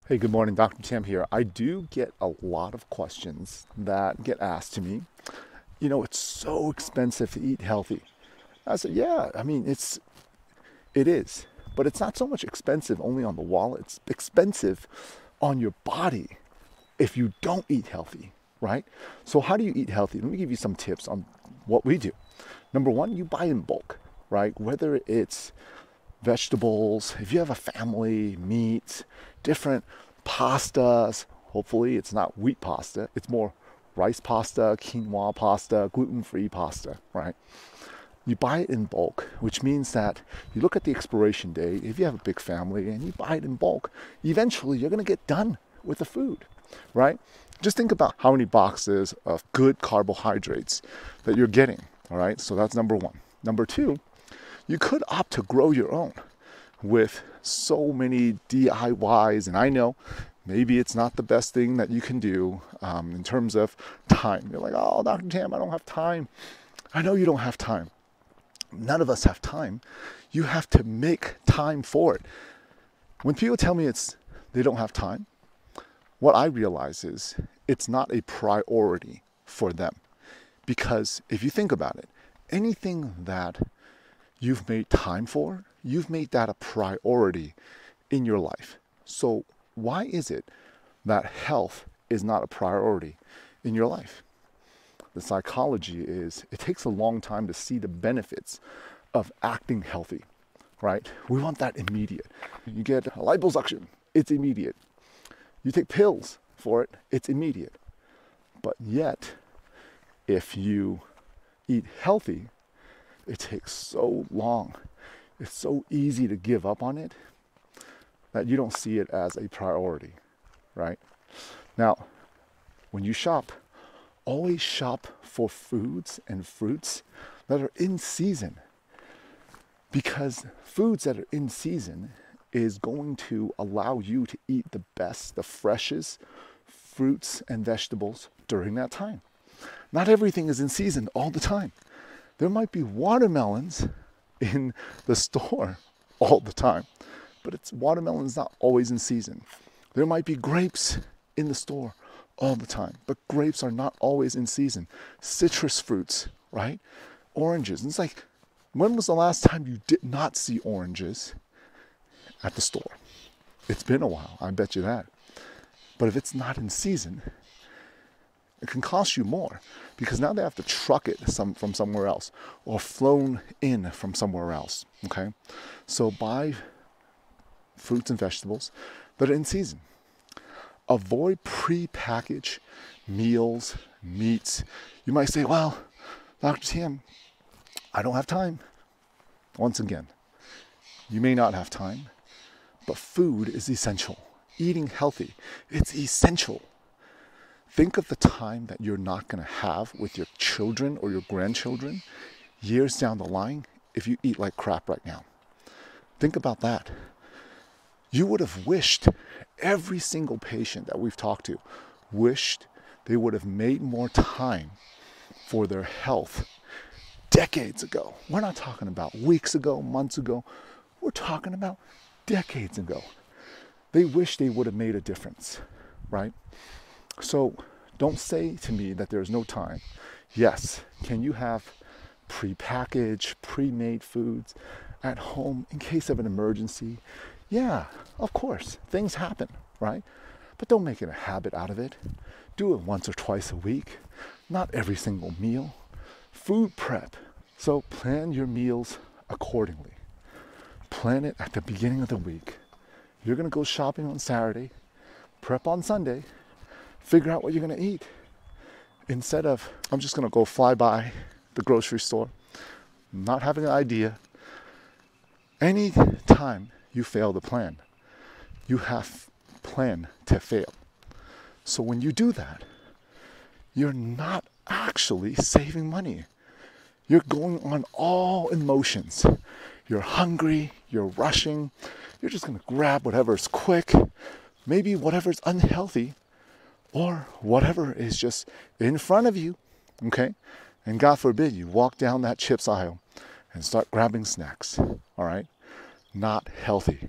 Hey, good morning, Dr. Tim here. I do get a lot of questions that get asked to me. It's so expensive to eat healthy. I said, yeah, it is, but it's not so much expensive only on the wallet. It's expensive on your body if you don't eat healthy, right? So how do you eat healthy? Let me give you some tips on what we do. Number one, you buy in bulk, right? Whether it's vegetables, if you have a family, meat, different pastas. Hopefully, it's not wheat pasta, it's more rice pasta, quinoa pasta, gluten free pasta, right? You buy it in bulk, which means that you look at the expiration date. If you have a big family and you buy it in bulk, eventually you're going to get done with the food, right? Just think about how many boxes of good carbohydrates that you're getting, all right? So that's number one. Number two, you could opt to grow your own with so many DIYs. And I know maybe it's not the best thing that you can do in terms of time. You're like, oh, Dr. Tam, I don't have time. I know you don't have time. None of us have time. You have to make time for it. When people tell me they don't have time, what I realize is it's not a priority for them. Because if you think about it, anything that you've made time for, you've made that a priority in your life. So why is it that health is not a priority in your life? The psychology is it takes a long time to see the benefits of acting healthy, right? We want that immediate. You get a liposuction, it's immediate. You take pills for it, it's immediate. But yet, if you eat healthy, it takes so long. It's so easy to give up on it that you don't see it as a priority, right? Now, when you shop, always shop for foods and fruits that are in season, because foods that are in season is going to allow you to eat the best, the freshest fruits and vegetables during that time. Not everything is in season all the time. There might be watermelons in the store all the time, but watermelon's not always in season. There might be grapes in the store all the time, but grapes are not always in season. Citrus fruits, right? Oranges. And it's like, when was the last time you did not see oranges at the store? It's been a while, I bet you that. But if it's not in season, it can cost you more because now they have to truck it from somewhere else or flown in from somewhere else, okay? So buy fruits and vegetables that are in season. Avoid pre-packaged meals, meats. You might say, well, Dr. Tim, I don't have time. Once again, you may not have time, but food is essential. Eating healthy, it's essential. Think of the time that you're not going to have with your children or your grandchildren years down the line if you eat like crap right now. Think about that. You would have wished, every single patient that we've talked to wished they would have made more time for their health decades ago. We're not talking about weeks ago, months ago. We're talking about decades ago. They wish they would have made a difference, right? So don't say to me that there's no time. Yes, can you have pre-packaged, pre-made foods at home in case of an emergency? Yeah, of course, things happen, right? But don't make it a habit out of it. Do it once or twice a week, not every single meal. Food prep. So plan your meals accordingly. Plan it at the beginning of the week. You're going to go shopping on Saturday, prep on Sunday, figure out what you're going to eat. Instead of, I'm just going to go fly by the grocery store, not having an idea. Any time you fail to plan, you have plan to fail. So when you do that, you're not actually saving money. You're going on all emotions. You're hungry, you're rushing, you're just going to grab whatever's quick, maybe whatever's unhealthy, or whatever is just in front of you, okay? And God forbid you walk down that chips aisle and start grabbing snacks, all right? Not healthy.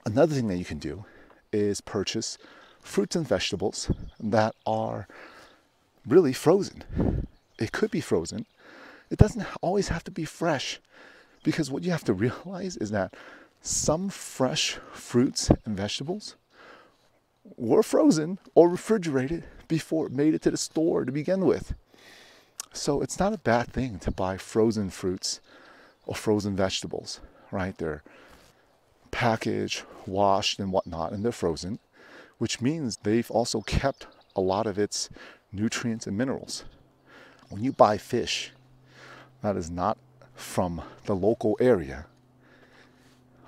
Another thing that you can do is purchase fruits and vegetables that are really frozen. It could be frozen. It doesn't always have to be fresh, because what you have to realize is that some fresh fruits and vegetables were frozen or refrigerated before it made it to the store to begin with. So it's not a bad thing to buy frozen fruits or frozen vegetables, right? They're packaged, washed, and whatnot, and they're frozen, which means they've also kept a lot of its nutrients and minerals. When you buy fish that is not from the local area,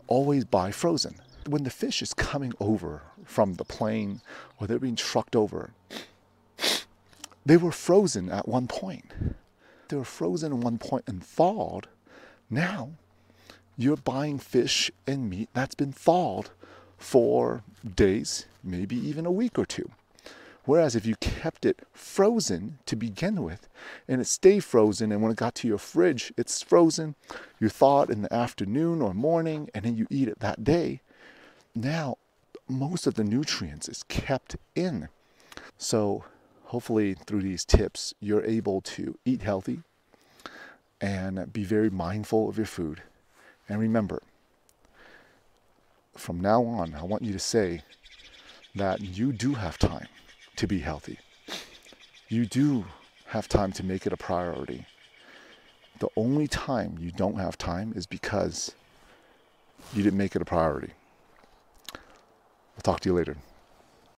always buy frozen. When the fish is coming over from the plane or they're being trucked over, they were frozen at one point. They were frozen at one point and thawed. Now you're buying fish and meat that's been thawed for days, maybe even a week or two. Whereas if you kept it frozen to begin with, and it stayed frozen, and when it got to your fridge, it's frozen, you thaw it in the afternoon or morning, and then you eat it that day, now most of the nutrients is kept in. So hopefully through these tips, you're able to eat healthy and be very mindful of your food. And remember, from now on, I want you to say that you do have time to be healthy. You do have time to make it a priority. The only time you don't have time is because you didn't make it a priority. I'll talk to you later.